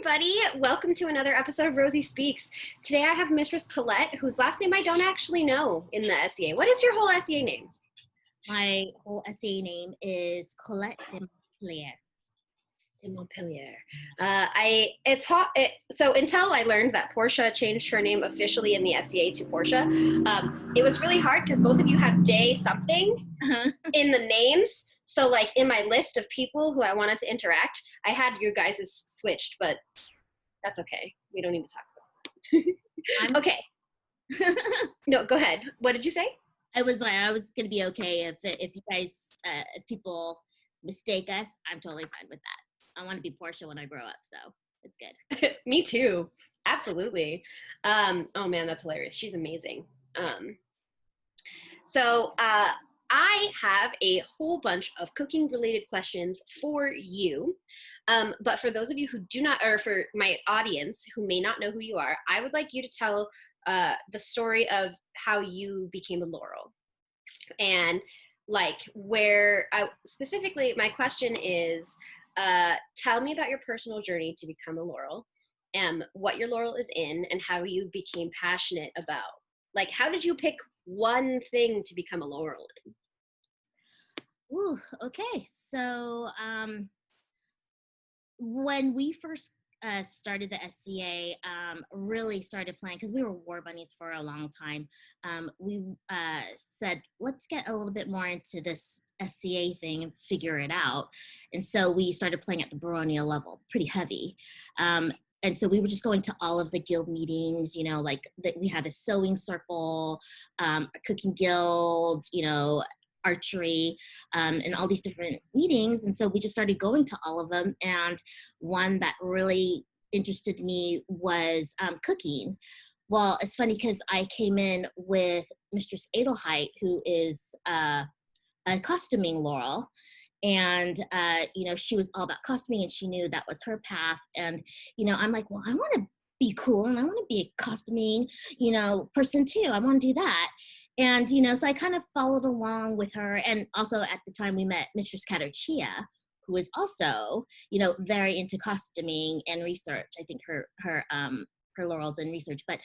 everybody. Welcome to another episode of Rosie Speaks. Today I have Mistress Colette, whose last name I don't actually know in the SEA. What is your whole SEA name? My whole SEA name is Colette de Montpellier. De Montpellier. So until I learned that Portia changed her name officially in the SEA to Portia, it was really hard because both of you have day something in the names. So like in my list of people who I wanted to interact, I had you guys switched, but that's okay. We don't need to talk about it. Okay. No, go ahead. What did you say? I was gonna be okay if you guys if people mistake us. I'm totally fine with that. I want to be Portia when I grow up, so it's good. Me too. Absolutely. Oh man, that's hilarious. She's amazing. I have a whole bunch of cooking related questions for you. But for those of you who do not, or for my audience who may not know who you are, I would like you to tell the story of how you became a Laurel. And like specifically, my question is, tell me about your personal journey to become a Laurel, what your Laurel is in, and how you became passionate about, like, how did you pick one thing to become a Laurel in? Ooh, okay. So when we first started the SCA, really started playing, because we were war bunnies for a long time. We said, let's get a little bit more into this SCA thing and figure it out. And so we started playing at the Baronia level, pretty heavy. And so we were just going to all of the guild meetings, like that. We had a sewing circle, a cooking guild, archery, and all these different meetings. And so we just started going to all of them. And one that really interested me was cooking. Well, it's funny because I came in with Mistress Adelheid, who is a costuming Laurel. And, she was all about costuming, and she knew that was her path. And, I'm like, well, I want to be cool, and I want to be a costuming, person too. I want to do that. And, so I kind of followed along with her. And also at the time we met Mistress Kaieteurs, who is also, very into costuming and research. I think her Laurel's in research, but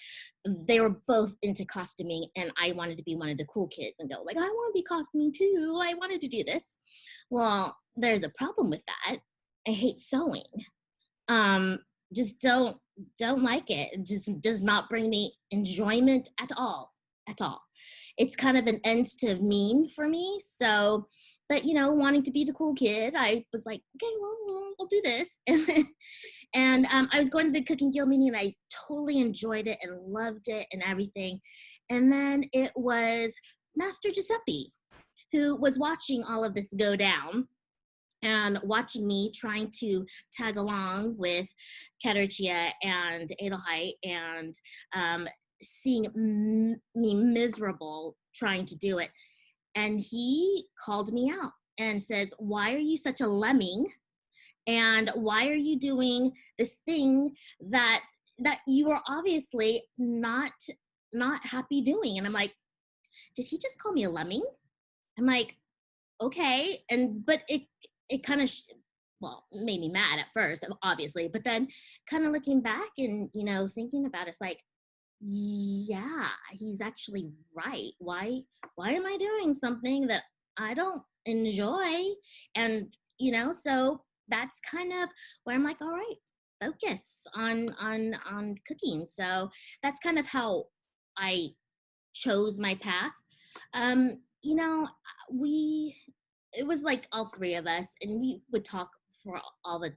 they were both into costuming, and I wanted to be one of the cool kids and go like, I want to be costuming too. I wanted to do this. Well, there's a problem with that. I hate sewing. Just don't like it. It just does not bring me enjoyment at all. It's kind of an ends to mean for me. So, but wanting to be the cool kid, I was like, okay, well, I'll do this. And I was going to the cooking guild meeting, and I totally enjoyed it and loved it and everything. And then it was Master Giuseppe who was watching all of this go down and watching me trying to tag along with Kaieteurs and Adelheid, and seeing me miserable trying to do it. And he called me out and says, why are you such a lemming? And why are you doing this thing that you are obviously not happy doing? And I'm like, did he just call me a lemming? I'm like, okay. But it kind of, made me mad at first, obviously. But then kind of looking back and, thinking about it, it's like, yeah, he's actually right. Why am I doing something that I don't enjoy? And, so that's kind of where I'm like, all right, focus on cooking. So that's kind of how I chose my path. It was like all three of us, and we would talk for all the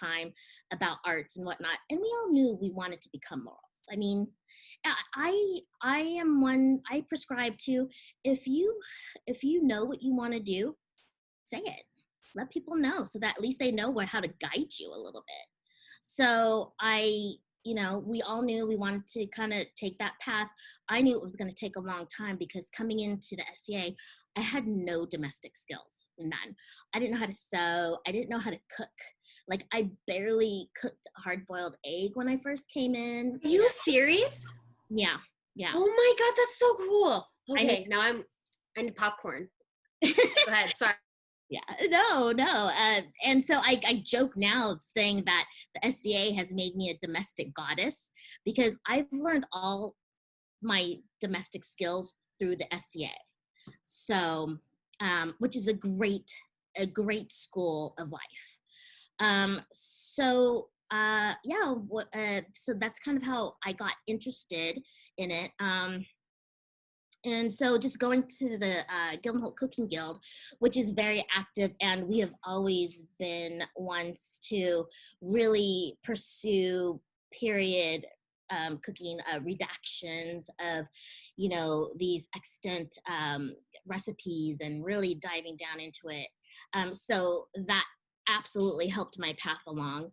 time about arts and whatnot. And we all knew we wanted to become Laurels. I mean, I am one, I prescribe to, if you know what you want to do, say it. Let people know, so that at least they know how to guide you a little bit. So we all knew we wanted to kind of take that path. I knew it was going to take a long time, because coming into the SCA, I had no domestic skills, none. I didn't know how to sew. I didn't know how to cook. Like, I barely cooked a hard-boiled egg when I first came in. Are you serious? Yeah. Oh my God, that's so cool. Okay, now I'm into popcorn. Go ahead, sorry. Yeah, no. And so I joke now saying that the SCA has made me a domestic goddess because I've learned all my domestic skills through the SCA. So, which is a great school of life. So that's kind of how I got interested in it. And so just going to the Gildenholt Cooking Guild, which is very active, and we have always been ones to really pursue period cooking redactions of, these extant recipes and really diving down into it. So that absolutely helped my path along,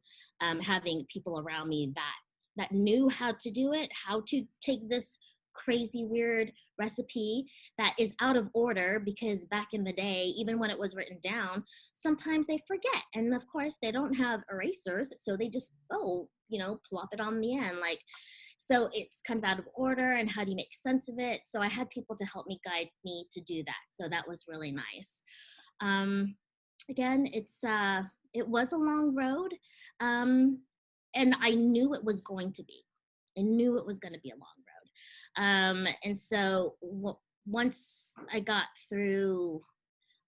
having people around me that knew how to do it, how to take this crazy weird recipe that is out of order, because back in the day, even when it was written down, sometimes they forget, and of course they don't have erasers, so they just plop it on the end, like, so it's kind of out of order, and how do you make sense of it? So I had people to help me, guide me to do that, so that was really nice. Again, it was a long road, and I knew it was going to be. I knew it was going to be a long road. And so once I got through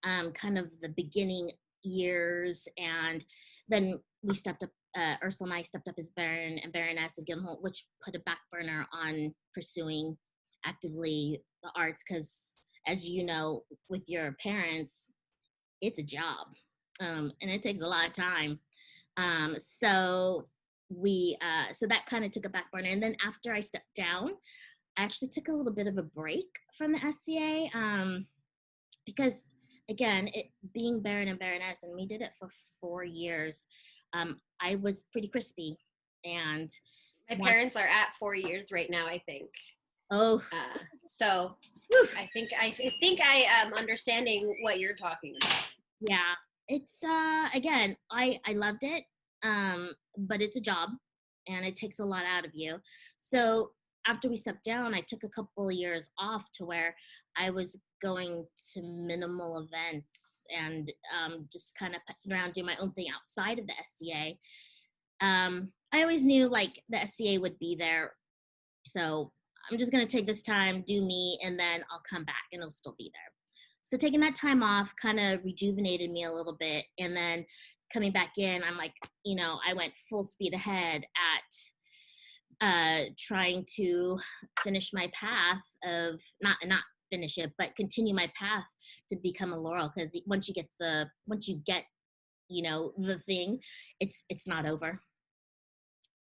kind of the beginning years, and then we stepped up, Ursula and I stepped up as Baron and Baroness of Gildenholt, which put a back burner on pursuing actively the arts, because as you know, with your parents, it's a job, and it takes a lot of time. So that kind of took a back burner. And then after I stepped down, I actually took a little bit of a break from the SCA, because again, being Baron and Baroness, and we did it for 4 years, I was pretty crispy, and My parents are at 4 years right now, I think. Oh, so I think I am understanding what you're talking about. Yeah, it's again, I loved it, but it's a job, and it takes a lot out of you. So after we stepped down, I took a couple of years off to where I was going to minimal events, and just kind of putting around, doing my own thing outside of the SCA. I always knew like the SCA would be there, so I'm just gonna take this time, do me, and then I'll come back and it'll still be there. So taking that time off kind of rejuvenated me a little bit. And then coming back in, I'm like, I went full speed ahead at trying to finish my path of, not finish it, but continue my path to become a Laurel. Because once you get the thing, it's not over.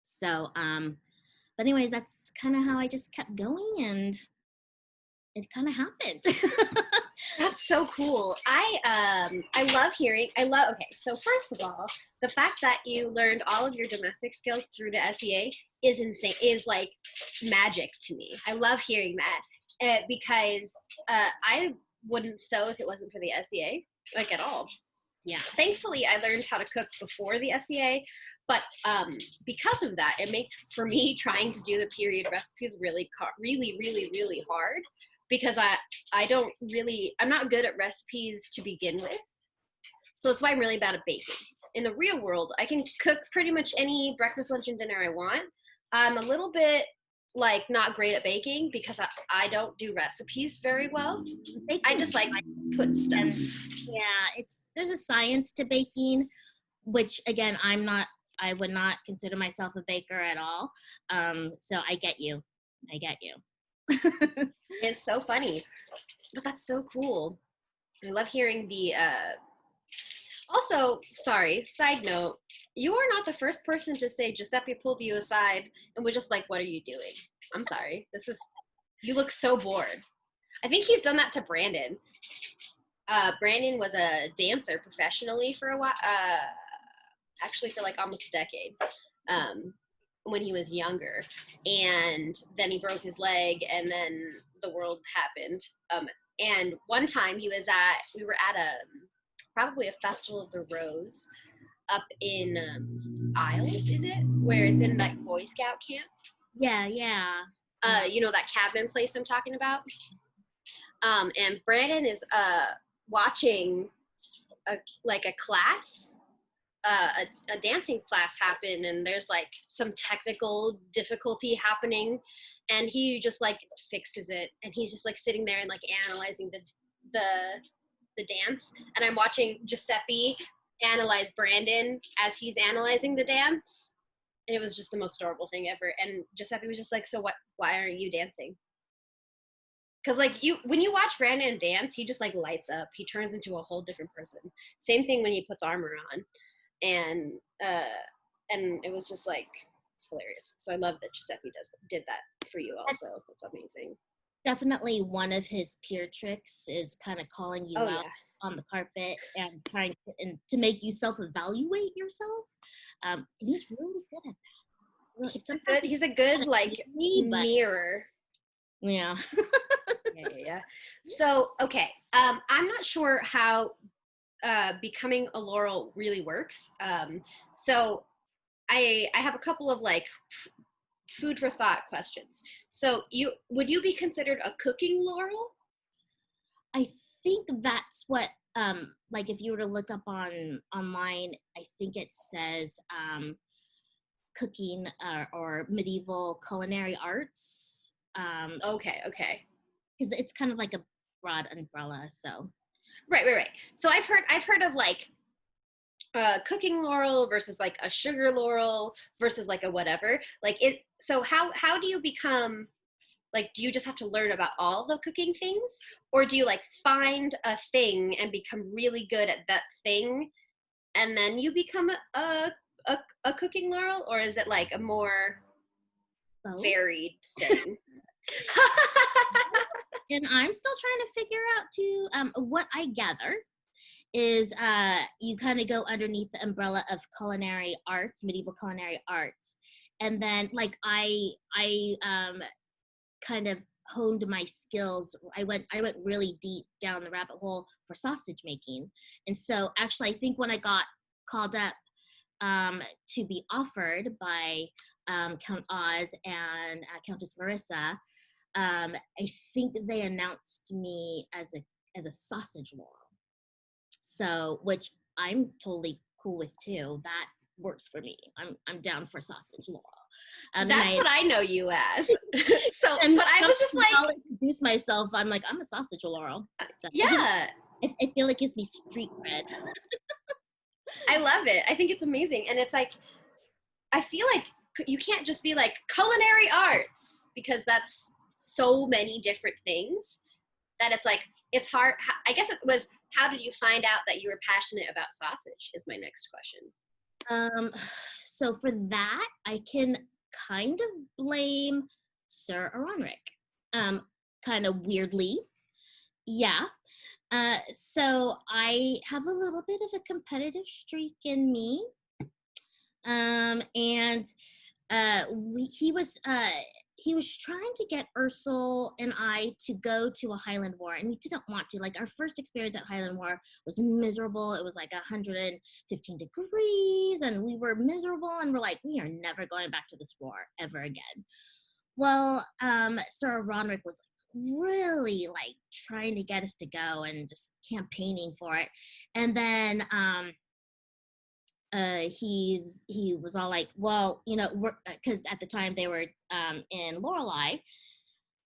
So, but anyways, that's kind of how I just kept going, and it kind of happened. That's so cool. I love hearing. Okay, so first of all, the fact that you learned all of your domestic skills through the SEA is insane. Is like magic to me. I love hearing that because I wouldn't sew if it wasn't for the SEA, like at all. Yeah. Thankfully, I learned how to cook before the SEA, but because of that, it makes for me trying to do the period recipes really, really, really, really hard. Because I'm not good at recipes to begin with. So that's why I'm really bad at baking. In the real world, I can cook pretty much any breakfast, lunch, and dinner I want. I'm a little bit like not great at baking because I don't do recipes very well. I just like put stuff. Yeah, there's a science to baking, which again, I would not consider myself a baker at all. So I get you. It's so funny, but that's so cool. I love hearing the also, sorry, side note, you are not the first person to say Giuseppe pulled you aside and was just like, what are you doing? I'm sorry, you look so bored. I think he's done that to Brandon. Brandon was a dancer professionally for a while, actually for like almost a decade. When he was younger, and then he broke his leg, and then the world happened. And one time we were at probably a festival of the Rose up in Isles, is it? Where it's in like Boy Scout camp. Yeah. That cabin place I'm talking about. And Brandon is watching a class, a dancing class happen, and there's like some technical difficulty happening, and he just like fixes it, and he's just like sitting there and like analyzing the dance, and I'm watching Giuseppe analyze Brandon as he's analyzing the dance, and it was just the most adorable thing ever. And Giuseppe was just like, so what, why aren't you dancing? Because like when you watch Brandon dance, he just like lights up, he turns into a whole different person. Same thing when he puts armor on. And it was just like, it's hilarious. So I love that Giuseppe did that for you also. It's amazing. Definitely one of his peer tricks is kind of calling you out on the carpet and trying to make you self-evaluate yourself. And he's really good at that. He's a good like mirror. Yeah. Yeah. So, okay. I'm not sure how becoming a Laurel really works. So I have a couple of like food for thought questions. So would you be considered a cooking Laurel? I think that's what like if you were to look up online, I think it says cooking or medieval culinary arts. Okay. Because it's kind of like a broad umbrella. So right. So I've heard of like cooking Laurel versus like a sugar Laurel versus like a whatever. Like it. So how do you become, like, do you just have to learn about all the cooking things, or do you like find a thing and become really good at that thing, and then you become a cooking Laurel, or is it like a more varied thing? And I'm still trying to figure out too. What I gather is you kind of go underneath the umbrella of culinary arts, medieval culinary arts, and then like I kind of honed my skills. I went really deep down the rabbit hole for sausage making, and so actually I think when I got called up to be offered by Count Oz and Countess Marissa, I think they announced me as a sausage Laurel. So, which I'm totally cool with too. That works for me. I'm down for sausage Laurel. That's what I know you as. So, but I was just like, I'll introduce myself. I'm like, I'm a sausage Laurel. So yeah. I feel like it gives me street cred. I love it. I think it's amazing. And it's like, I feel like you can't just be like culinary arts, because that's so many different things that it's like, it's hard. I guess it was, how did you find out that you were passionate about sausage is my next question. So for that, I can kind of blame Sir Aronric. Kind of weirdly. Yeah. So I have a little bit of a competitive streak in me. And he was trying to get Ursel and I to go to a Highland War, and we didn't want to. Like, our first experience at Highland War was miserable. It was like 115 degrees, and we were miserable, and we're like, we are never going back to this war ever again. Well, Sir Ronrick was really like trying to get us to go and just campaigning for it. And then he was all like, well, you know, because at the time they were in Lorelei,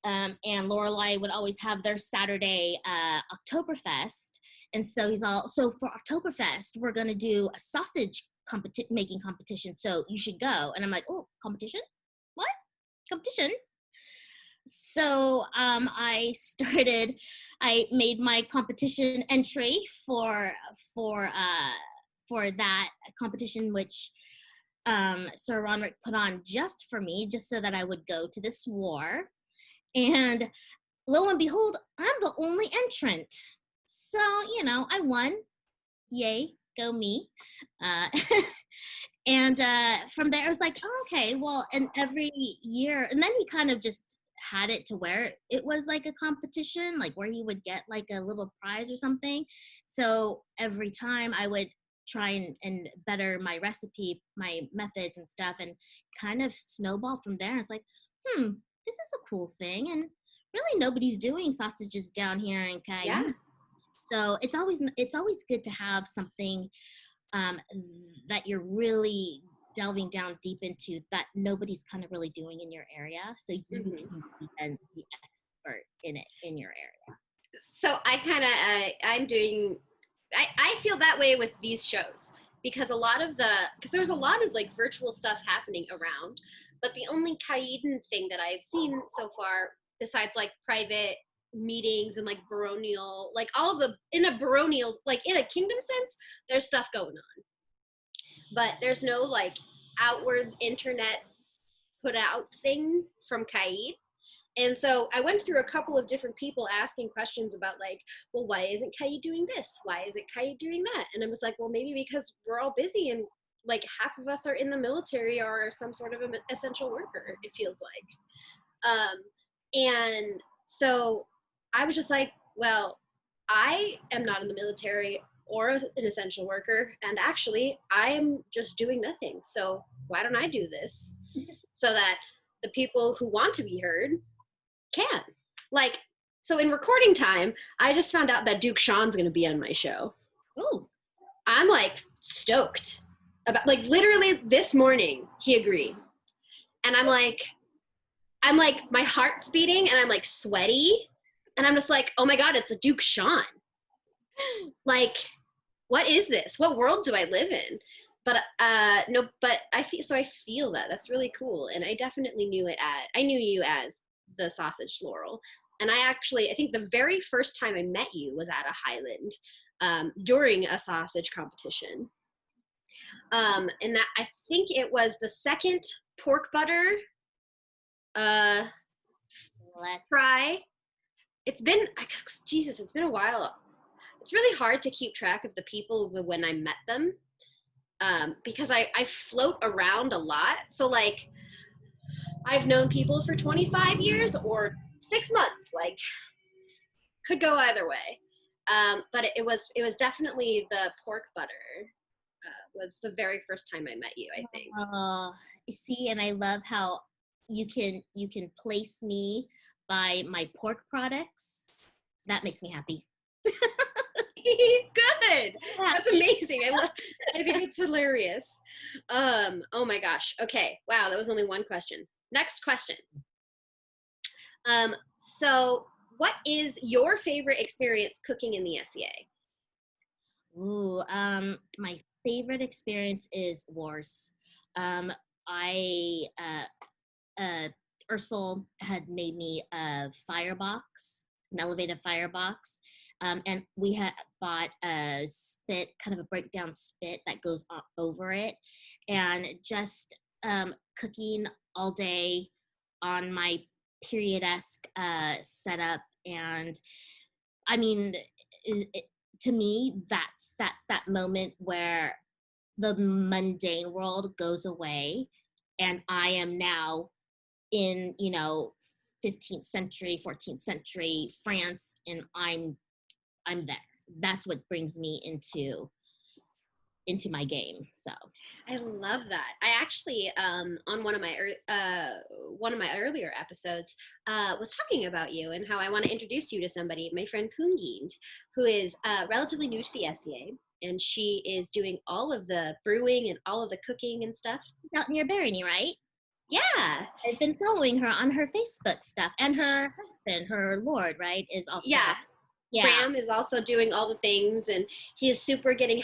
and Lorelei would always have their Saturday Oktoberfest, and so he's all, so for Oktoberfest we're gonna do a sausage making competition, so you should go. And I'm like, oh, competition? What? Competition? So I made my competition entry for that competition, which Sir Ronrick put on just for me, just so that I would go to this war. And lo and behold, I'm the only entrant. So, you know, I won. Yay, go me. And from there, I was like, oh, okay, well, and every year, and then he kind of just had it to where it was like a competition, like where he would get like a little prize or something. So every time I would try and better my recipe, my methods and stuff, and kind of snowball from there. It's like, this is a cool thing, and really nobody's doing sausages down here in Kaieteurs. Yeah. So it's always good to have something that you're really delving down deep into that nobody's kind of really doing in your area. So you can be then the expert in it in your area. So I feel that way with these shows because because there's a lot of like virtual stuff happening around, but the only Kaieden thing that I've seen so far, besides like private meetings and like baronial, like all of the, in a baronial, like in a kingdom sense, there's stuff going on. But there's no like outward internet put out thing from Kaied. And so I went through a couple of different people asking questions about like, well, why isn't Kai doing this? Why isn't Kai doing that? And I was like, well, maybe because we're all busy and like half of us are in the military or some sort of an essential worker, it feels like. And so I was just like, well, I am not in the military or an essential worker. And actually, I'm just doing nothing. So why don't I do this? So that the people who want to be heard can. Like, so in recording time, I just found out that Duke Sean's going to be on my show. Ooh. I'm like stoked about, like, literally this morning he agreed. And I'm like, my heart's beating and I'm like sweaty. And I'm just like, oh my God, it's a Duke Sean. Like, what is this? What world do I live in? But no, but I feel that that's really cool. And I definitely knew you as the sausage Laurel. And I think the very first time I met you was at a Highland during a sausage competition. And that, I think it was the second pork butter fry. It's been a while. It's really hard to keep track of the people when I met them because I float around a lot. So like, I've known people for 25 years or 6 months, like could go either way. But it was definitely the pork butter was the very first time I met you, I think. See, and I love how you can place me by my pork products. That makes me happy. Good. That's amazing. I think it's hilarious. Oh my gosh. Okay. Wow. That was only one question. Next question. So what is your favorite experience cooking in the SCA? Ooh, my favorite experience is wars. Ursula had made me a firebox, an elevated firebox, and we had bought a spit, kind of a breakdown spit that goes over it, and just cooking all day on my period-esque setup. And I mean, to me, that's that moment where the mundane world goes away, and I am now in 15th century, 14th century France, and I'm there. That's what brings me into my game. So I love that. I actually on one of my earlier episodes was talking about you and how I want to introduce you to somebody, my friend Kungind, who is relatively new to the SCA, and she is doing all of the brewing and all of the cooking and stuff. She's out near Barony, right? Yeah. I've been following her on her Facebook stuff, and her husband, her lord, right, is also. Yeah. Graham is also doing all the things, and he is super getting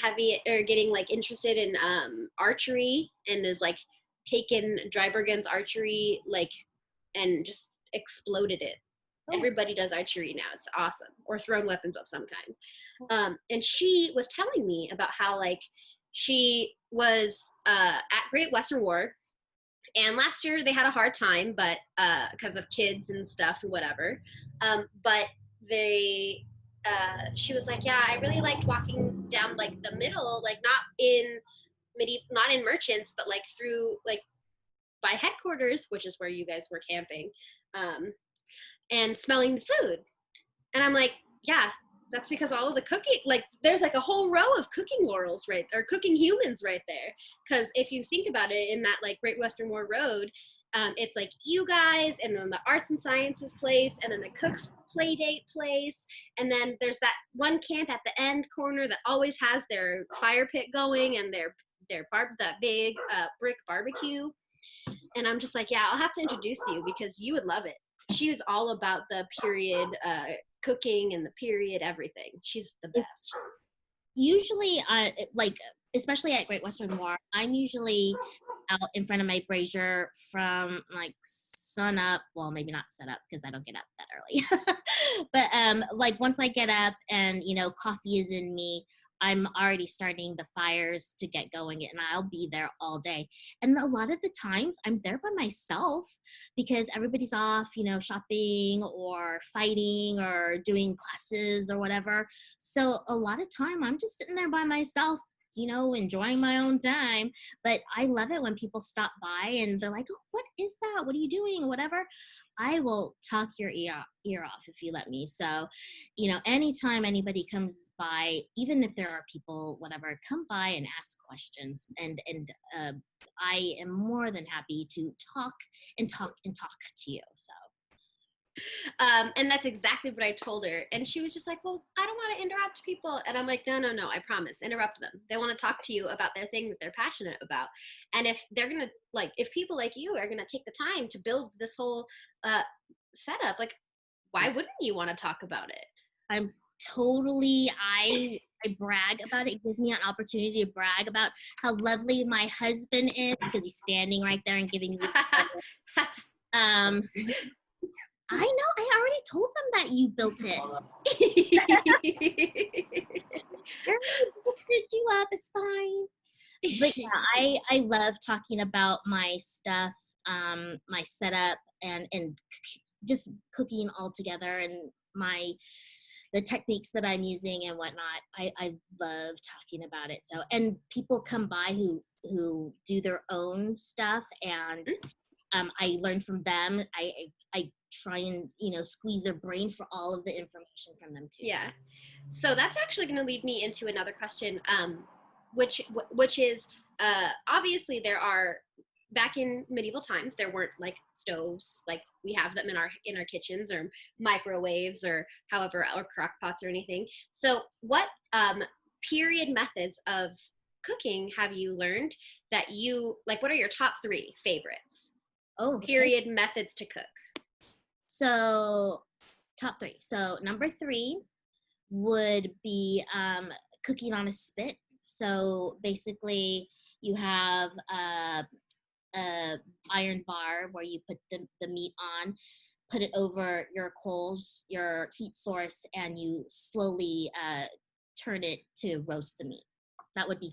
like interested in archery, and is like taken Drybergen's archery like and just exploded it. Oh. Everybody does archery now. It's awesome. Or thrown weapons of some kind. And she was telling me about how like she was at Great Western War, and last year they had a hard time, but because of kids and stuff and whatever. But she was like, yeah, I really liked walking down like the middle, like not in merchants, but like through like by headquarters, which is where you guys were camping, and smelling the food. And I'm like, yeah, that's because all of the cooking, like there's like a whole row of cooking laurels or cooking humans right there. Because if you think about it, in that like Great Western War Road, It's like you guys, and then the arts and sciences place, and then the cooks play date place, and then there's that one camp at the end corner that always has their fire pit going and that big brick barbecue. And I'm just like, yeah, I'll have to introduce you because you would love it. She was all about the period cooking and the period everything. She's the best. Usually, like, especially at Great Western War, I'm usually out in front of my brazier from like sun up. Well, maybe not sun up because I don't get up that early. But like once I get up and coffee is in me, I'm already starting the fires to get going, and I'll be there all day. And a lot of the times I'm there by myself because everybody's off, shopping or fighting or doing classes or whatever. So a lot of time I'm just sitting there by myself, enjoying my own time. But I love it when people stop by and they're like, oh, what is that? What are you doing? Whatever. I will talk your ear off if you let me. So, anytime anybody comes by, even if there are people, whatever, come by and ask questions. And I am more than happy to talk to you. So. And that's exactly what I told her. And she was just like, well, I don't want to interrupt people. And I'm like, no, I promise. Interrupt them. They want to talk to you about their things they're passionate about. And if they're going to, if people like you are going to take the time to build this whole setup, why wouldn't you want to talk about it? I'm totally, I brag about it. It gives me an opportunity to brag about how lovely my husband is because he's standing right there and giving me I know. I already told them that you built it. Everybody lifted you up. It's fine. But yeah, I love talking about my stuff, my setup, and just cooking all together, and the techniques that I'm using and whatnot. I love talking about it. So, and people come by who do their own stuff, and I learn from them. I try and squeeze their brain for all of the information from them too. Yeah. So that's actually going to lead me into another question, which is obviously there are, back in medieval times, there weren't stoves like we have them in our kitchens, or microwaves, or however, or crock pots or anything. So what period methods of cooking have you learned that you what are your top 3 favorites? Period methods to cook. So top 3. So number 3 would be cooking on a spit. So basically you have a iron bar where you put the meat on, put it over your coals, your heat source, and you slowly turn it to roast the meat. That would be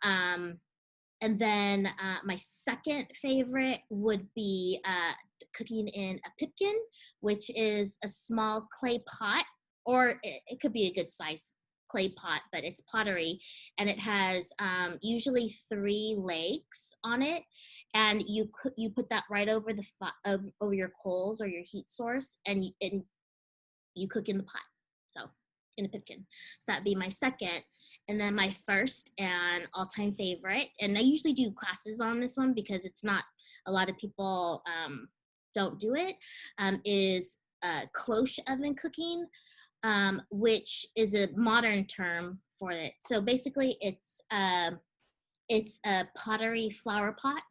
3. And then my second favorite would be cooking in a pipkin, which is a small clay pot, or it could be a good size clay pot, but it's pottery, and it has usually 3 legs on it, and you put that right over over your coals or your heat source, and you cook in the pot. So in a pipkin. So that'd be my second. And then my first and all-time favorite, and I usually do classes on this one because it's not a lot of people don't do it, is cloche oven cooking, which is a modern term for it. So basically it's a pottery flower pot,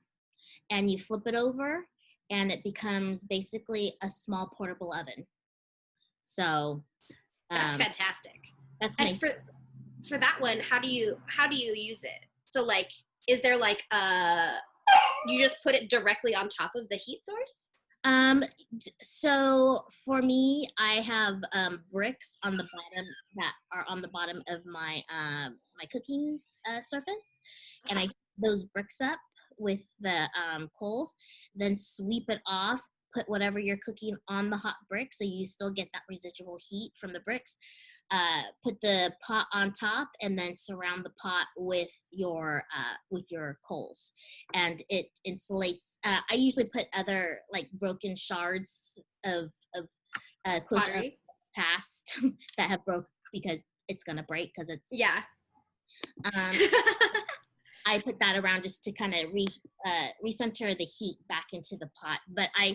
and you flip it over and it becomes basically a small portable oven. So that's fantastic. That's and for that one, how do you use it? So is there you just put it directly on top of the heat source? So for me, I have bricks on the bottom that are on the bottom of my my cooking surface, and I heat those bricks up with the coals, then sweep it off, put whatever you're cooking on the hot brick so you still get that residual heat from the bricks, put the pot on top, and then surround the pot with your coals, and it insulates. I usually put other broken shards of close up past that have broke, because it's gonna break because it's I put that around just to kind of recenter the heat back into the pot. But I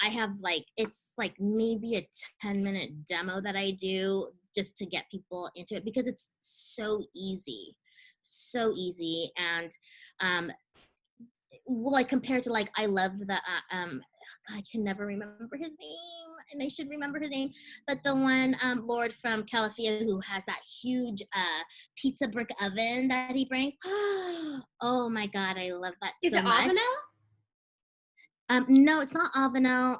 have like, it's like maybe a 10-minute demo that I do just to get people into it, because it's so easy. And like compared to like, I love the I can never remember his name, and I should remember his name, but the one Lord from Calafia who has that huge pizza brick oven that he brings. Oh my God, I love that Is so it much. Avenel? No, it's not Avenel.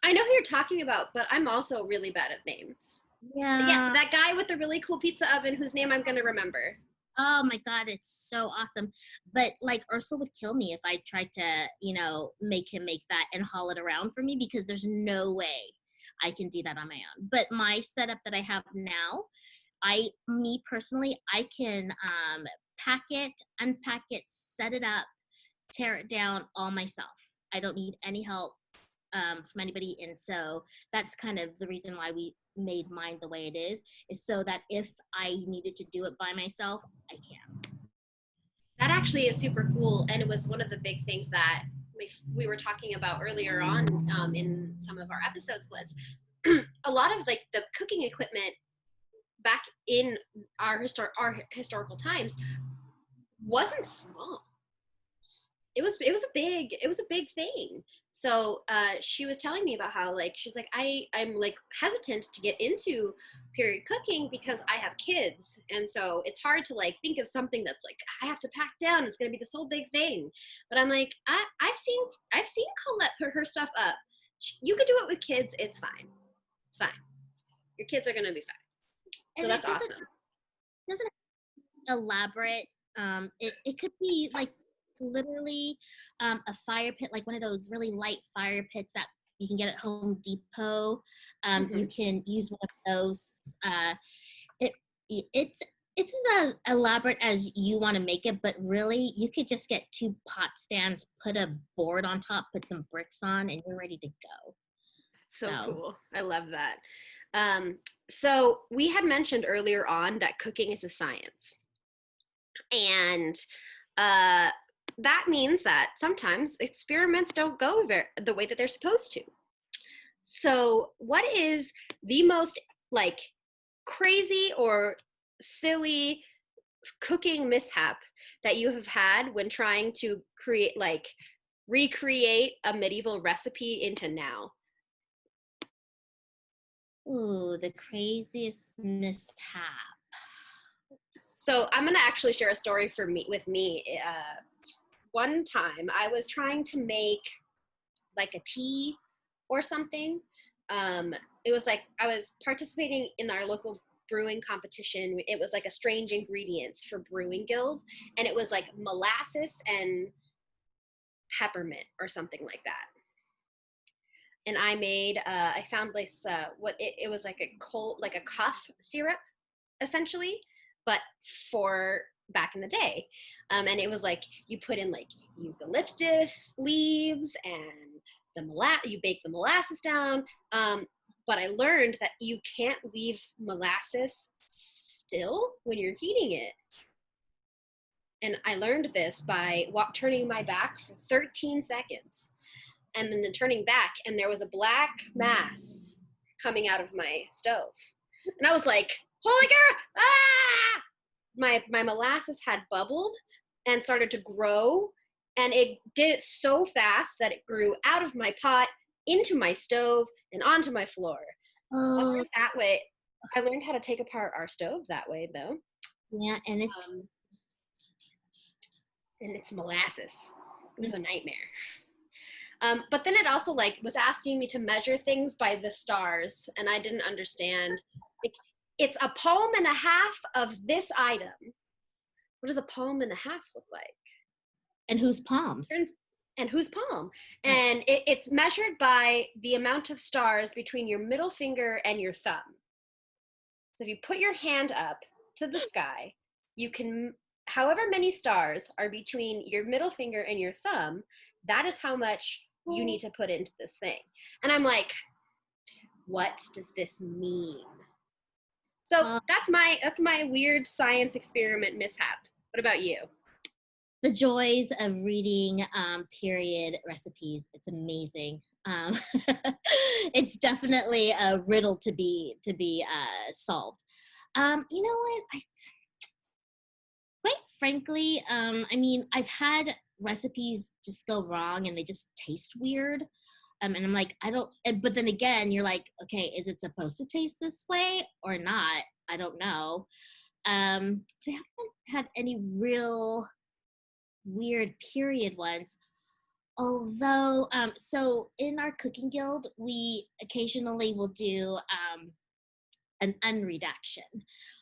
I know who you're talking about, but I'm also really bad at names. Yeah. Yes, that guy with the really cool pizza oven whose name I'm going to remember. Oh my God, it's so awesome. But like Ursula would kill me if I tried to, you know, make him make that and haul it around for me, because there's no way I can do that on my own. But my setup that I have now, me personally, I can pack it, unpack it, set it up, tear it down all myself. I don't need any help from anybody. And so that's kind of the reason why we made mine the way it is so that if I needed to do it by myself, I can. That actually is super cool, and it was one of the big things that we were talking about earlier on in some of our episodes, was a lot of like the cooking equipment back in our historical times wasn't small. It was a big thing. So she was telling me about how, like, she's like, I'm like hesitant to get into period cooking because I have kids, and so it's hard to like think of something that's like I have to pack down, it's gonna be this whole big thing. But I'm like, I've seen Colette put her stuff up. You could do it with kids. It's fine. It's fine. Your kids are gonna be fine. So And that's awesome. Doesn't elaborate. It could be like literally a fire pit, like one of those really light fire pits that you can get at Home Depot. You can use one of those. It's as elaborate as you want to make it, but really you could just get 2 pot stands, put a board on top, put some bricks on, and you're ready to go. So cool. I love that. So we had mentioned earlier on that cooking is a science. And that means that sometimes experiments don't go the way that they're supposed to. So what is the most like crazy or silly cooking mishap that you have had when trying to recreate a medieval recipe into now? Ooh, the craziest mishap. So I'm gonna actually share a story with me. One time I was trying to make like a tea or something. It was like I was participating in our local brewing competition. It was like a strange ingredients for brewing guild, and it was like molasses and peppermint or something like that. And I made I found this it was like a cough syrup essentially, but for back in the day. And it was like you put in like eucalyptus leaves and you bake the molasses down. But I learned that you can't leave molasses still when you're heating it. And I learned this by turning my back for 13 seconds and then turning back, and there was a black mass coming out of my stove. And I was like, holy cow! Ah! My molasses had bubbled and started to grow, and it did it so fast that it grew out of my pot, into my stove, and onto my floor. That way, I learned how to take apart our stove that way, though. Yeah, and it's molasses. It was a nightmare. But then it also like was asking me to measure things by the stars, and I didn't understand. It's a palm and a half of this item. What does a palm and a half look like? And whose palm? And whose palm? And it's measured by the amount of stars between your middle finger and your thumb. So if you put your hand up to the sky, you can, however many stars are between your middle finger and your thumb, that is how much you need to put into this thing. And I'm like, what does this mean? So that's my weird science experiment mishap. What about you? The joys of reading period recipes. It's amazing. It's definitely a riddle to be solved. You know what? Quite frankly, I mean, I've had recipes just go wrong and they just taste weird. And I'm like, I don't, but then again, you're like, okay, is it supposed to taste this way or not? I don't know. I haven't had any real weird period ones. Although, so in our cooking guild, we occasionally will do an unredaction,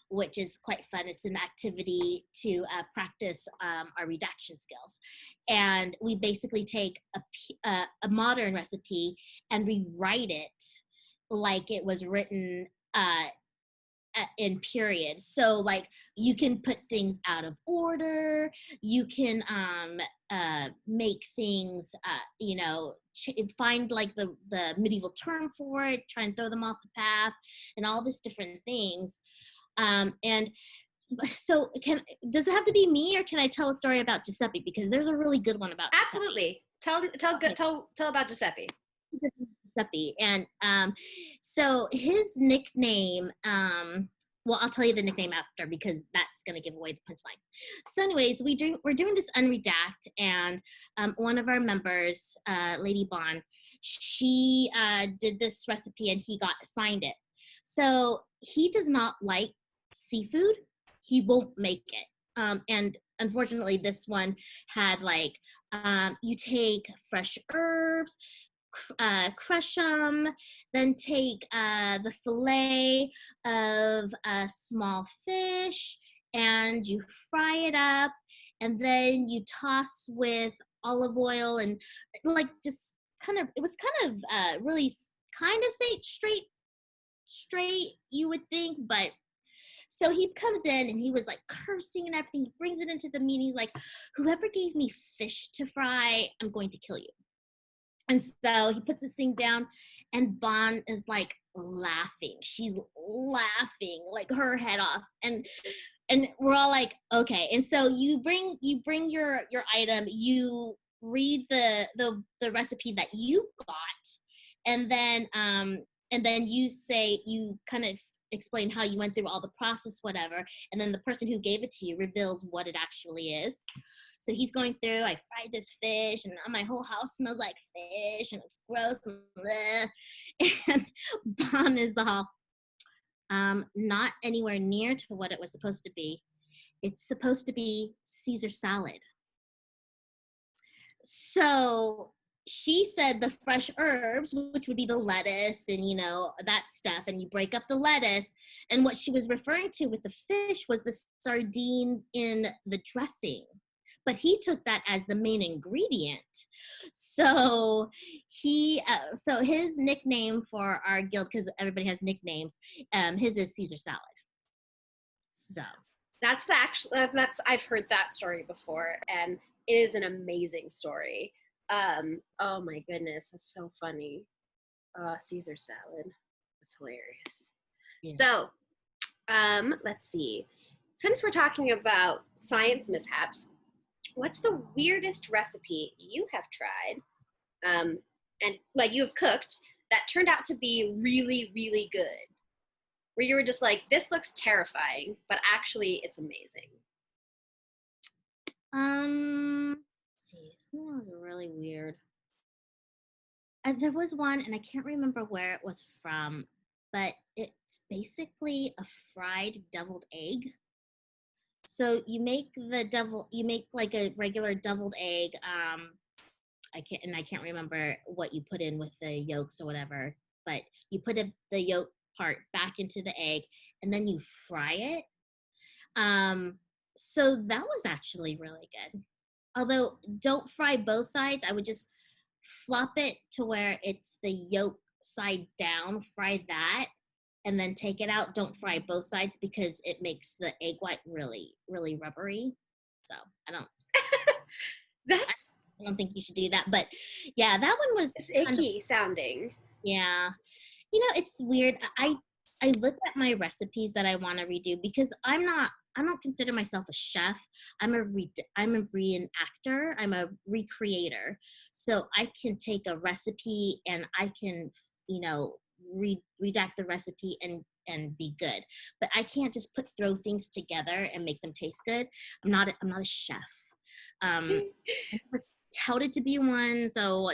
which is quite fun. It's an activity to practice our redaction skills. And we basically take a modern recipe and rewrite it like it was written in period. So like you can put things out of order, you can make things you know, find like the medieval term for it, try and throw them off the path, and all these different things. And so does it have to be me, or can I tell a story about Giuseppe, because there's a really good one about Absolutely. Giuseppe. Tell about Giuseppe. Giuseppe. And so his nickname, well, I'll tell you the nickname after because that's going to give away the punchline. So anyways, we're doing this unredact, and one of our members, Lady Bond, she did this recipe and he got assigned it. So he does not like seafood. He won't make it. And unfortunately, this one had like, you take fresh herbs, crush them, then take the fillet of a small fish and you fry it up, and then you toss with olive oil and like just kind of, it was kind of really kind of say straight you would think, but so he comes in and he was like cursing and everything. He brings it into the meeting. He's like, whoever gave me fish to fry, I'm going to kill you. And so he puts this thing down and Bon is like laughing. She's laughing like her head off. And we're all like, okay. And so you bring your item, you read the recipe that you got, and then you kind of explain how you went through all the process, whatever, and then the person who gave it to you reveals what it actually is. So he's going through, I fried this fish, and my whole house smells like fish, and it's gross, and Bon is all, not anywhere near to what it was supposed to be. It's supposed to be Caesar salad. So she said the fresh herbs, which would be the lettuce and, you know, that stuff, and you break up the lettuce. And what she was referring to with the fish was the sardine in the dressing. But he took that as the main ingredient. So so his nickname for our guild, because everybody has nicknames, his is Caesar salad. So that's I've heard that story before, and it is an amazing story. Oh my goodness, that's so funny. Caesar salad was hilarious. Yeah. So, let's see. Since we're talking about science mishaps, what's the weirdest recipe you have tried, and like you have cooked, that turned out to be really, really good? Where you were just like, this looks terrifying, but actually it's amazing. Let's see, something that was really weird. There was one, and I can't remember where it was from, but it's basically a fried deviled egg. So you make like a regular deviled egg. I can't remember what you put in with the yolks or whatever, but you put the yolk part back into the egg, and then you fry it. So that was actually really good. Although don't fry both sides, I would just flop it to where it's the yolk side down, fry that, and then take it out. Don't fry both sides because it makes the egg white really, really rubbery. So I don't think you should do that. But yeah, that one was it's icky sounding. Yeah. You know, it's weird. I look at my recipes that I want to redo because I don't consider myself a chef. I'm a reenactor. I'm a recreator. So I can take a recipe and I can, you know, redact the recipe and be good. But I can't just throw things together and make them taste good. I'm not a chef. Um, I never touted to be one, so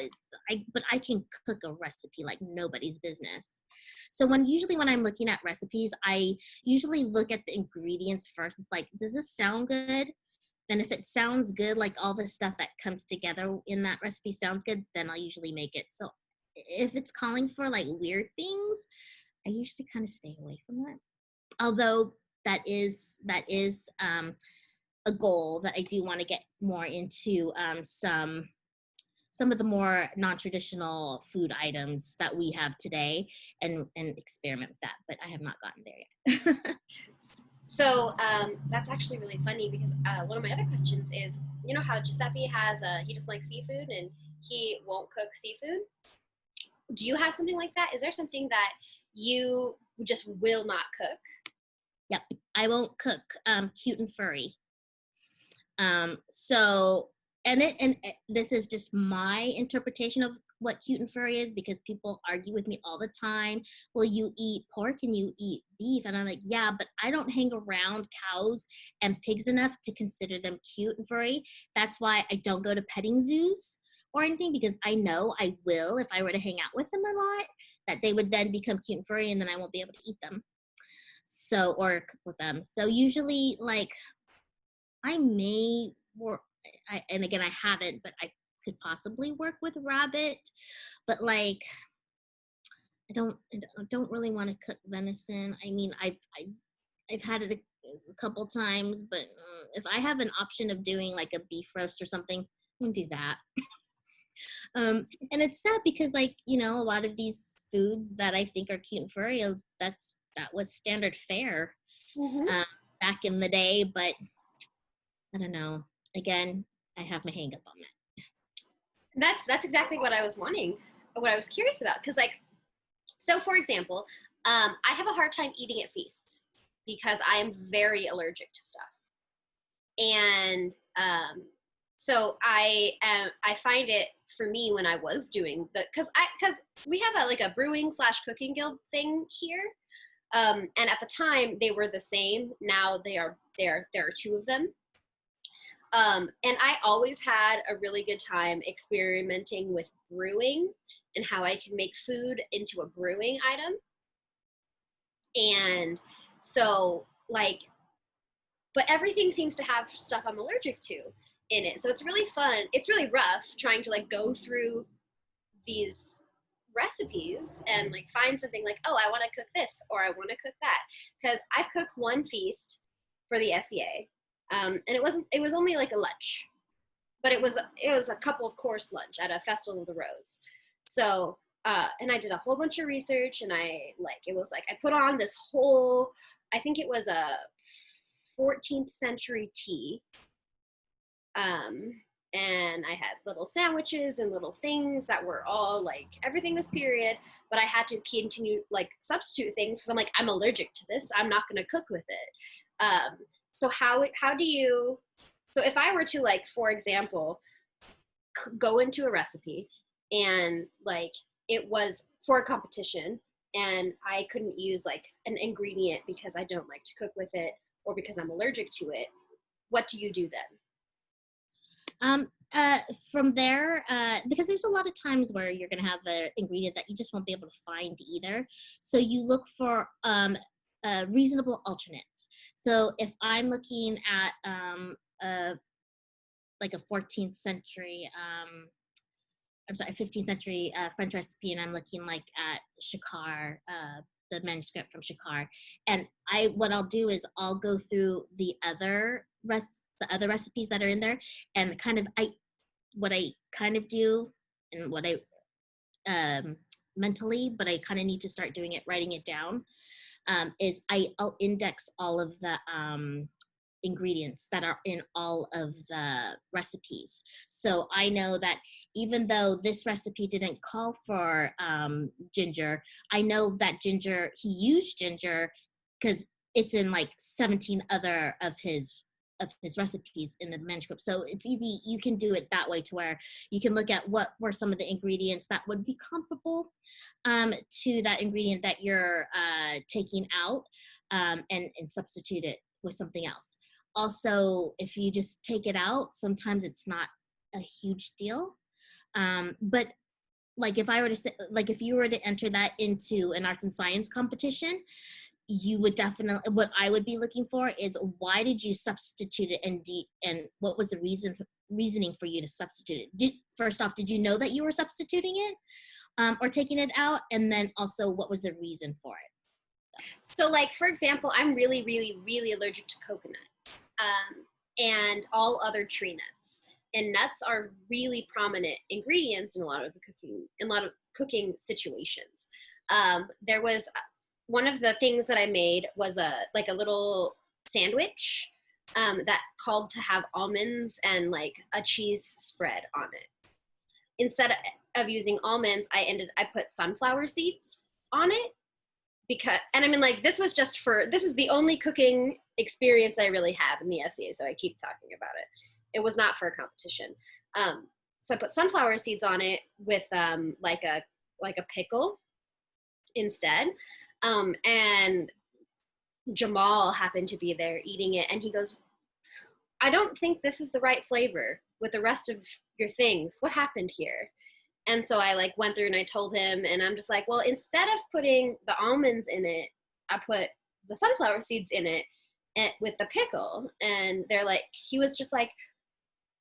but I can cook a recipe like nobody's business. So usually when I'm looking at recipes, I usually look at the ingredients first. It's like, does this sound good? And if it sounds good, like all the stuff that comes together in that recipe sounds good, then I'll usually make it. So if it's calling for like weird things, I usually kind of stay away from that. Although that is a goal that I do want to get more into, some of the more non-traditional food items that we have today, and experiment with that, but I have not gotten there yet. So that's actually really funny because one of my other questions is, you know how Giuseppe has he doesn't like seafood and he won't cook seafood. Do you have something like that? Is there something that you just will not cook? Yep, I won't cook cute and furry. So this is just my interpretation of what cute and furry is, because people argue with me all the time. Well, you eat pork and you eat beef, and I'm like, yeah, but I don't hang around cows and pigs enough to consider them cute and furry. That's why I don't go to petting zoos or anything, because I know I will, if I were to hang out with them a lot, that they would then become cute and furry, and then I won't be able to eat them. So, or cook with them. So usually, like, I may work, and again, I haven't, but I could possibly work with rabbit. But like, I don't really want to cook venison. I mean, I've had it a couple times, but if I have an option of doing like a beef roast or something, I can do that. And it's sad because, like, you know, a lot of these foods that I think are cute and furry, that was standard fare Mm-hmm. back in the day, but I don't know. Again, I have my hang up on that. That's exactly what I was wanting, what I was curious about. Because, like, so for example, I have a hard time eating at feasts because I am very allergic to stuff, and so I find it, for me, when I was doing because we have a brewing slash cooking guild thing here, and at the time they were the same. Now there are two of them. And I always had a really good time experimenting with brewing and how I can make food into a brewing item. And so, like, but everything seems to have stuff I'm allergic to in it. So it's really fun. It's really rough trying to like go through these recipes and like find something like, oh, I want to cook this or I want to cook that. Because I've cooked one feast for the SEA, and it was only like a lunch, but it was a couple of course lunch at a festival of the rose. So and I did a whole bunch of research, and I put on this whole, I think it was a 14th century tea, and I had little sandwiches and little things that were all like everything this period, but I had to continue like substitute things because I'm allergic to this. I'm not going to cook with it. So how do you, so if I were to, like, for example, go into a recipe and like it was for a competition and I couldn't use like an ingredient because I don't like to cook with it or because I'm allergic to it, what do you do then? From there, because there's a lot of times where you're going to have an ingredient that you just won't be able to find either. So you look for reasonable alternates. So if I'm looking at like a 14th century, 15th century French recipe, and I'm looking like at Chicard, the manuscript from Chicard, and what I'll do is I'll go through the other recipes that are in there, and what I kind of do, and what I mentally, but I kind of need to start doing it, writing it down, is I'll index all of the ingredients that are in all of the recipes. So I know that even though this recipe didn't call for ginger, I know that ginger, he used ginger because it's in like 17 other of his recipes in the manuscript. So it's easy, you can do it that way, to where you can look at what were some of the ingredients that would be comparable to that ingredient that you're taking out, and substitute it with something else. Also, if you just take it out, sometimes it's not a huge deal. But like if I were to say, like if you were to enter that into an arts and science competition, you would definitely, what I would be looking for is, why did you substitute it, and what was the reasoning for you to substitute it? First off, did you know that you were substituting it, or taking it out? And then also, what was the reason for it? So like, for example, I'm really, really, really allergic to coconut, and all other tree nuts. And nuts are really prominent ingredients in a lot of cooking situations. There was one of the things that I made was a little sandwich that called to have almonds and like a cheese spread on it. Instead of using almonds, I put sunflower seeds on it, because, and I mean, like, this is the only cooking experience that I really have in the SCA, so I keep talking about it. It was not for a competition. So I put sunflower seeds on it with like a pickle instead. And Jamal happened to be there eating it, and he goes, I don't think this is the right flavor with the rest of your things. What happened here? And so I like went through and I told him, and I'm just like, well, instead of putting the almonds in it, I put the sunflower seeds in it with the pickle. And they're like, he was just like,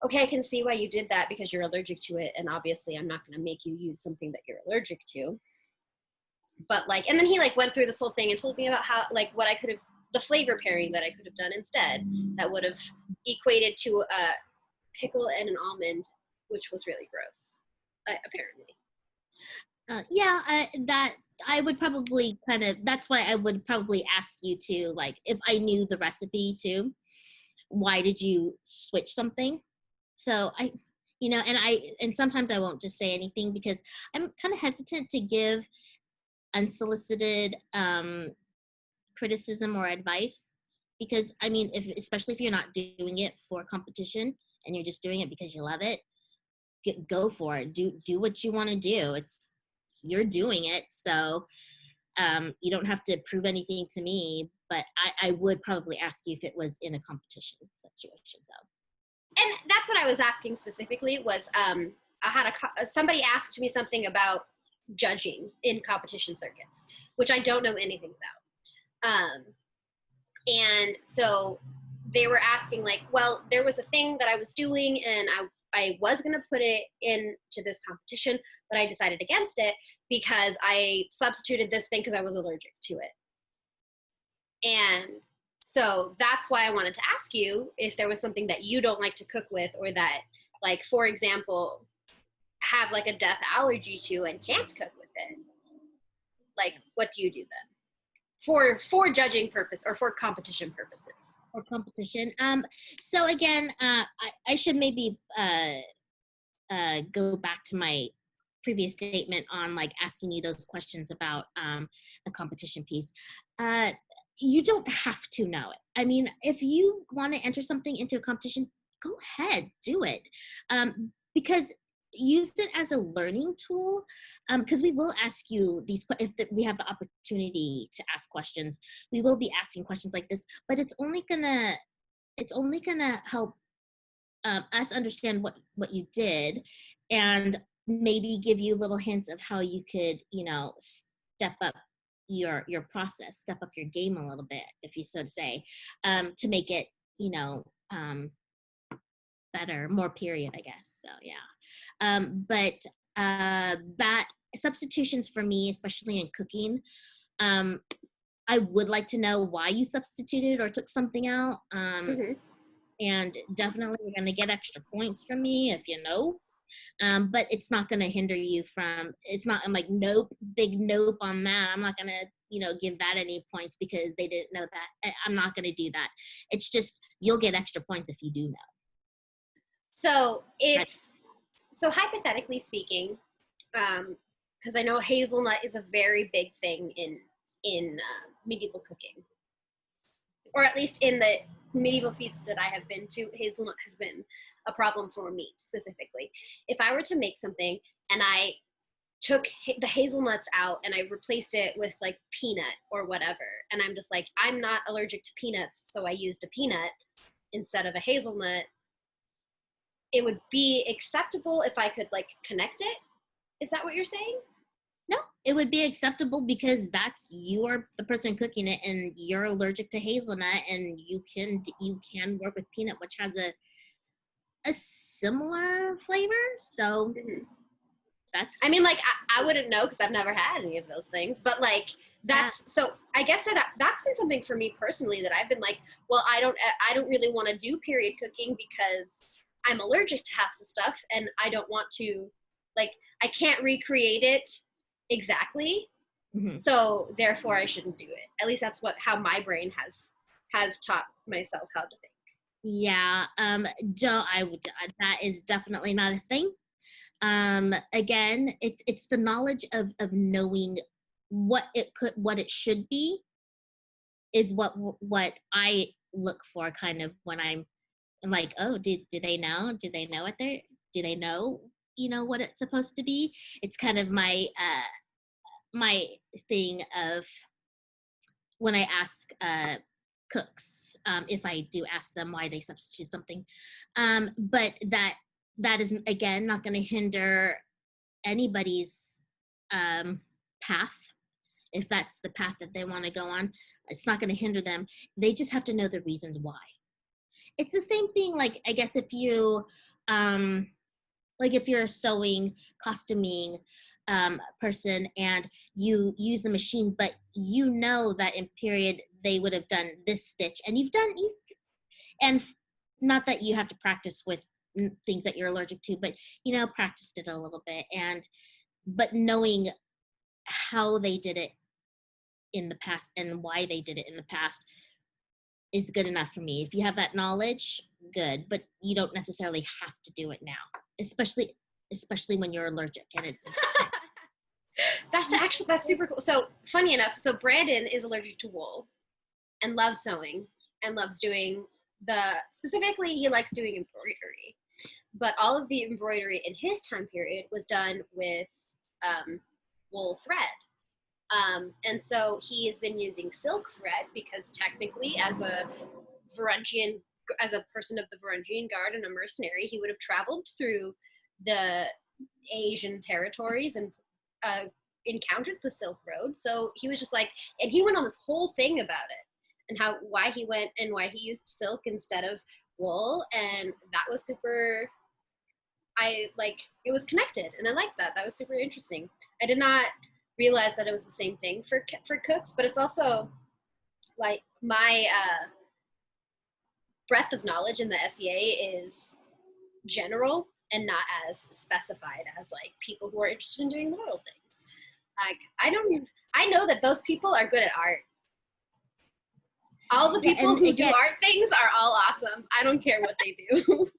okay, I can see why you did that, because you're allergic to it. And obviously I'm not going to make you use something that you're allergic to. But like, and then he like went through this whole thing and told me about how, like, what I could have, the flavor pairing that I could have done instead that would have equated to a pickle and an almond, which was really gross, apparently. That I would probably that's why I would probably ask you to, like, if I knew the recipe too, why did you switch something? So and sometimes I won't just say anything, because I'm kind of hesitant to give unsolicited criticism or advice, because I mean, especially if you're not doing it for competition and you're just doing it because you love it, go for it. Do what you want to do. You're doing it, so you don't have to prove anything to me. But I would probably ask you if it was in a competition situation. So, and that's what I was asking specifically was, I had somebody asked me something about judging in competition circuits, which I don't know anything about. And so they were asking, like, well, there was a thing that I was doing, and I was going to put it into this competition, but I decided against it because I substituted this thing because I was allergic to it. And so that's why I wanted to ask you if there was something that you don't like to cook with, or that, like, for example, have like a death allergy to and can't cook with it. Like, what do you do then for judging purpose or for competition purposes? For competition. So again, I should maybe go back to my previous statement on like asking you those questions about a competition piece. You don't have to know it. I mean, if you want to enter something into a competition, go ahead, do it. Because use it as a learning tool, because we will ask you these, if we have the opportunity to ask questions, we will be asking questions like this, but it's only gonna help us understand what you did, and maybe give you little hints of how you could, step up your process, step up your game a little bit, if you so to say, to make it, better, more period, I guess. So yeah. But that substitutions for me, especially in cooking, I would like to know why you substituted or took something out. And definitely you're going to get extra points from me if you know. But it's not going to hinder you from, I'm like, nope, big nope on that. I'm not going to give that any points because they didn't know that. I'm not going to do that. It's just, you'll get extra points if you do know. So Right. so hypothetically speaking, because I know hazelnut is a very big thing in medieval cooking, or at least in the medieval feasts that I have been to, hazelnut has been a problem for me specifically. If I were to make something and I took the hazelnuts out and I replaced it with like peanut or whatever, and I'm just like, I'm not allergic to peanuts, so I used a peanut instead of a hazelnut, it would be acceptable if I could like connect it. Is that what you're saying? No, it would be acceptable because that's you're the person cooking it and you're allergic to hazelnut, and you can work with peanut, which has a similar flavor. So Mm-hmm. that's, I mean, like, I wouldn't know because I've never had any of those things, but like, yeah. so I guess that's been something for me personally that I've been like, well, I don't really want to do period cooking because I'm allergic to half the stuff, and I don't want to, like, I can't recreate it exactly, Mm-hmm. so therefore I shouldn't do it. At least that's how my brain has taught myself how to think. Yeah, that is definitely not a thing. Again, it's the knowledge of knowing what it should be is what I look for kind of when I'm like, oh, did they know? Did they know do they know, what it's supposed to be? It's kind of my thing of when I ask cooks, if I do ask them why they substitute something. But that isn't, again, not going to hinder anybody's path. If that's the path that they want to go on, it's not going to hinder them. They just have to know the reasons why. It's the same thing, like, I guess if you, like if you're a sewing, costuming person and you use the machine, but you know that in period they would have done this stitch, and and not that you have to practice with things that you're allergic to, but practiced it a little bit, but knowing how they did it in the past and why they did it in the past is good enough for me. If you have that knowledge, good, but you don't necessarily have to do it now, especially when you're allergic and it's That's super cool. So funny enough, so Brandon is allergic to wool and loves sewing and loves doing specifically he likes doing embroidery, but all of the embroidery in his time period was done with wool thread. And so he has been using silk thread because technically as a person of the Varangian Guard and a mercenary, he would have traveled through the Asian territories and encountered the Silk Road. So he was just like, and he went on this whole thing about it and why he went and why he used silk instead of wool. And that was super, it was connected, and I liked that. That was super interesting. I did not realize that it was the same thing for cooks, but it's also like my breadth of knowledge in the SEA is general and not as specified as like people who are interested in doing little things. Like I know that those people are good at art. All the people who do art things are all awesome. I don't care what they do.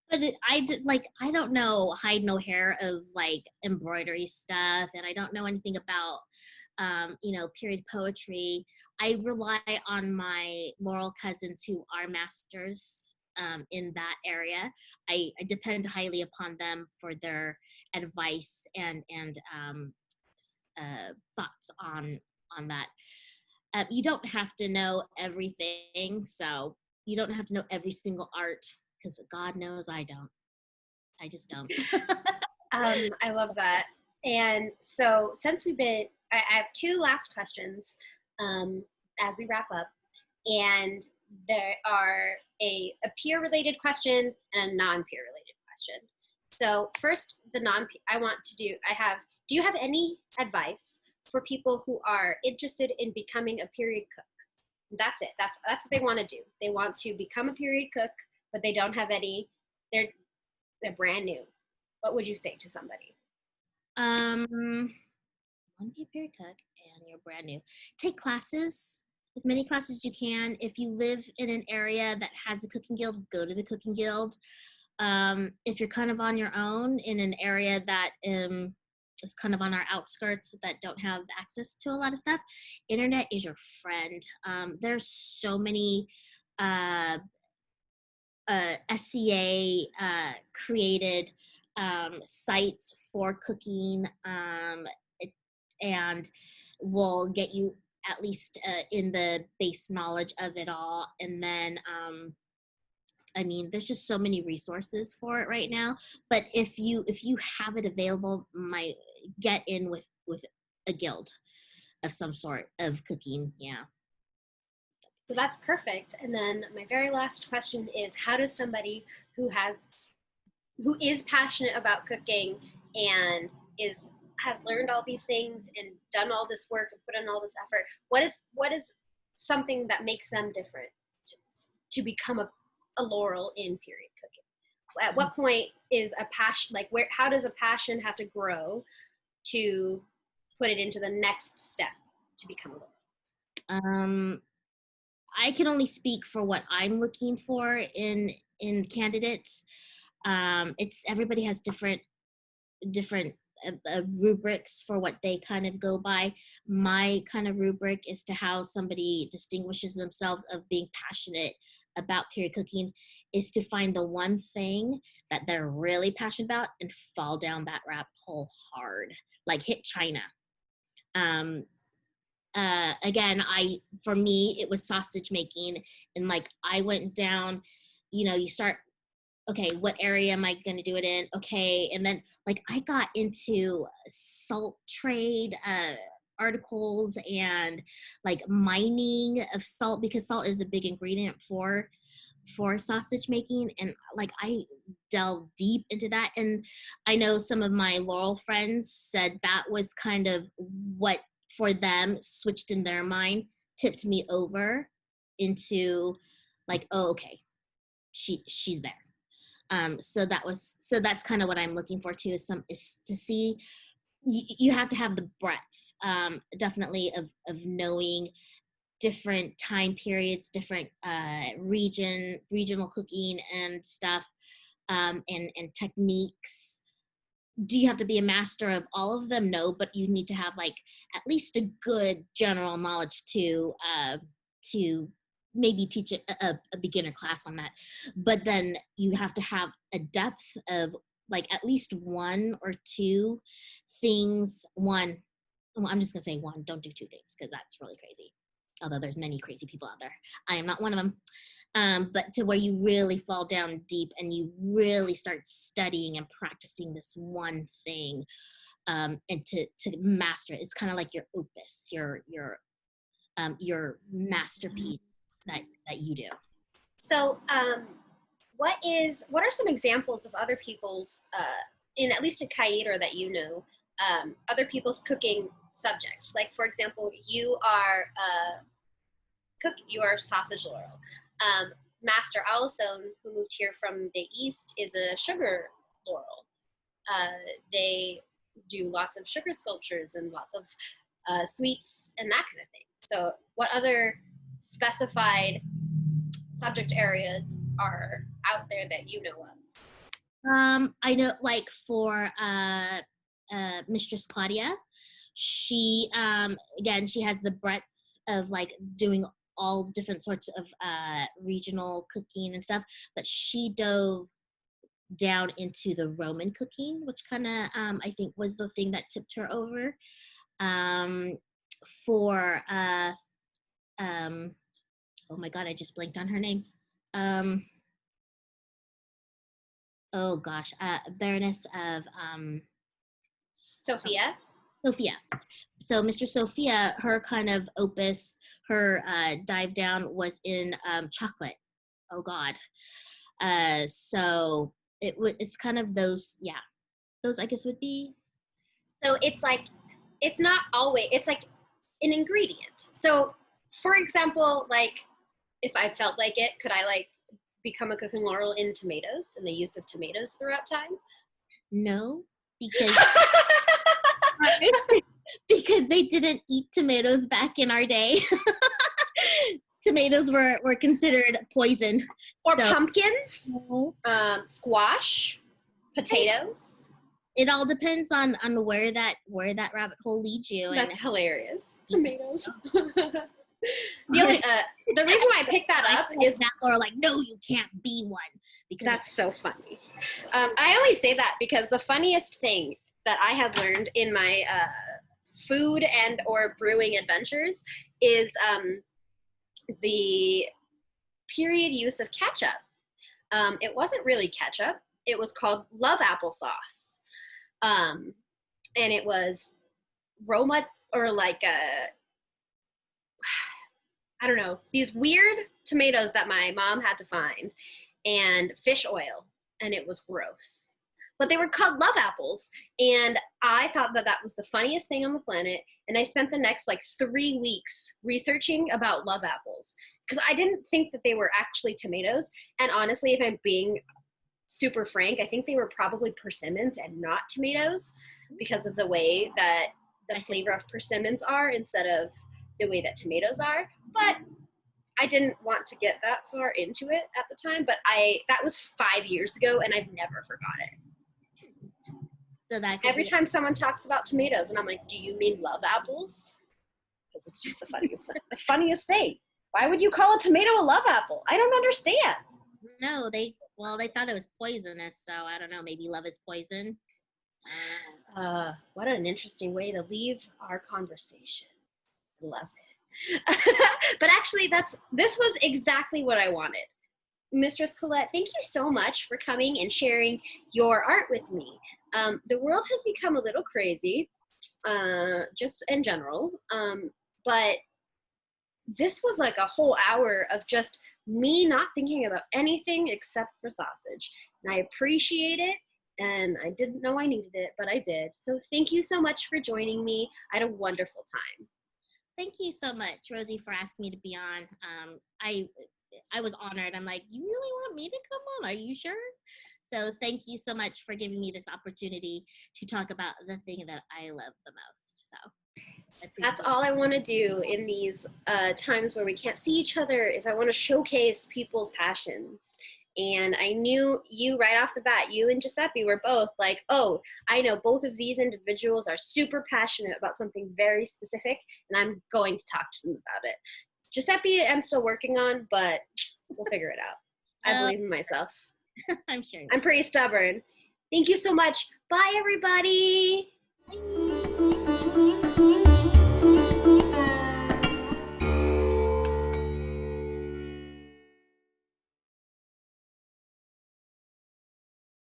But I don't know hide no hair of like embroidery stuff, and I don't know anything about period poetry. I rely on my Laurel cousins who are masters in that area. I depend highly upon them for their advice and thoughts on that. You don't have to know everything, so you don't have to know every single art, because God knows I don't. I just don't. I love that. And so since I have two last questions as we wrap up. And there are a peer-related question and a non-peer-related question. So first, do you have any advice for people who are interested in becoming a period cook? That's it. That's what they want to do. They want to become a period cook, but they don't have any, they're brand new. What would you say to somebody? want to be a period cook and you're brand new, take classes, as many classes as you can. If you live in an area that has a cooking guild, go to the cooking guild. If you're kind of on your own in an area that is kind of on our outskirts that don't have access to a lot of stuff, internet is your friend. There's so many SCA created sites for cooking, and will get you at least in the base knowledge of it all. And then I mean, there's just so many resources for it right now. But if you have it available, get in with a guild of some sort of cooking. Yeah. So that's perfect. And then my very last question is, how does somebody who is passionate about cooking and has learned all these things and done all this work and put in all this effort, what is something that makes them different to become a Laurel in period cooking? At what point is a passion, like how does a passion have to grow to put it into the next step to become a Laurel? I can only speak for what I'm looking for in candidates. It's everybody has different rubrics for what they kind of go by. My kind of rubric is to how somebody distinguishes themselves of being passionate about period cooking is to find the one thing that they're really passionate about and fall down that rabbit hole hard, like hit China. Again, for me, it was sausage making, and like I went down, you start, okay, what area am I going to do it in? Okay. And then like I got into salt trade articles and like mining of salt, because salt is a big ingredient for sausage making. And like I delved deep into that. And I know some of my Laurel friends said that was kind of what for them switched in their mind, tipped me over into like, oh, okay, she's there. So that's kind of what I'm looking for too, is to see, you have to have the breadth, definitely of knowing different time periods, different regional cooking and stuff, and techniques. Do you have to be a master of all of them? No, but you need to have like at least a good general knowledge to maybe teach a beginner class on that. But then you have to have a depth of like at least one or two things. Well, I'm just gonna say one, don't do two things, because that's really crazy. Although there's many crazy people out there. I am not one of them. But to where you really fall down deep and you really start studying and practicing this one thing, and to master it. It's kind of like your opus, your masterpiece that you do. So what are some examples of other people's, in at least a Kaieteurs that you know, other people's cooking subject? Like, for example, you are sausage Laurel. Master Allison, who moved here from the East, is a sugar Laurel. They do lots of sugar sculptures and lots of sweets and that kind of thing. So what other specified subject areas are out there that you know of? I know, like for Mistress Claudia, she again, she has the breadth of like doing all different sorts of regional cooking and stuff, but she dove down into the Roman cooking, which kind of I think was the thing that tipped her over. For oh my god, I just blanked on her name. Oh gosh, Baroness of Sophia. Sophia. So Mistress Sophia, her kind of opus, her dive down was in chocolate. Oh God. So it's kind of those, yeah. Those I guess would be. So it's like, it's not always, it's like an ingredient. So for example, like if I felt like it, could I like become a cooking Laurel in tomatoes and the use of tomatoes throughout time? No, because because they didn't eat tomatoes back in our day. Tomatoes were considered poison. Or pumpkins, squash, potatoes. It all depends on where that rabbit hole leads you. That's hilarious. Tomatoes. The reason why I picked that up is that, or like, no, you can't be one. Because that's so funny. I always say that because the funniest thing that I have learned in my food and or brewing adventures is the period use of ketchup. It wasn't really ketchup. It was called love applesauce. And it was Roma, or like I don't know, these weird tomatoes that my mom had to find, and fish oil, and it was gross. But they were called love apples, and I thought that was the funniest thing on the planet, and I spent the next like 3 weeks researching about love apples, because I didn't think that they were actually tomatoes, and honestly, if I'm being super frank, I think they were probably persimmons and not tomatoes, because of the way that the flavor of persimmons are instead of the way that tomatoes are. But I didn't want to get that far into it at the time, but that was 5 years ago, and I've never forgot it. So that every time someone talks about tomatoes, and I'm like, do you mean love apples? Because it's just the funniest thing. Why would you call a tomato a love apple? I don't understand. No, they thought it was poisonous, so I don't know, maybe love is poison. What an interesting way to leave our conversation. Love it. But actually, this was exactly what I wanted. Mistress Colette, thank you so much for coming and sharing your art with me. The world has become a little crazy, just in general, but this was like a whole hour of just me not thinking about anything except for sausage. And I appreciate it, and I didn't know I needed it, but I did. So thank you so much for joining me. I had a wonderful time. Thank you so much, Rosie, for asking me to be on. I was honored. I'm like, you really want me to come on? Are you sure? So thank you so much for giving me this opportunity to talk about the thing that I love the most. So that's all I want to do in these times where we can't see each other, is I want to showcase people's passions. And I knew you right off the bat, you and Giuseppe were both like, oh, I know both of these individuals are super passionate about something very specific, and I'm going to talk to them about it. Giuseppe, I'm still working on, but we'll figure it out. I believe in myself. I'm sure. I'm pretty stubborn. Thank you so much. Bye, everybody. Bye.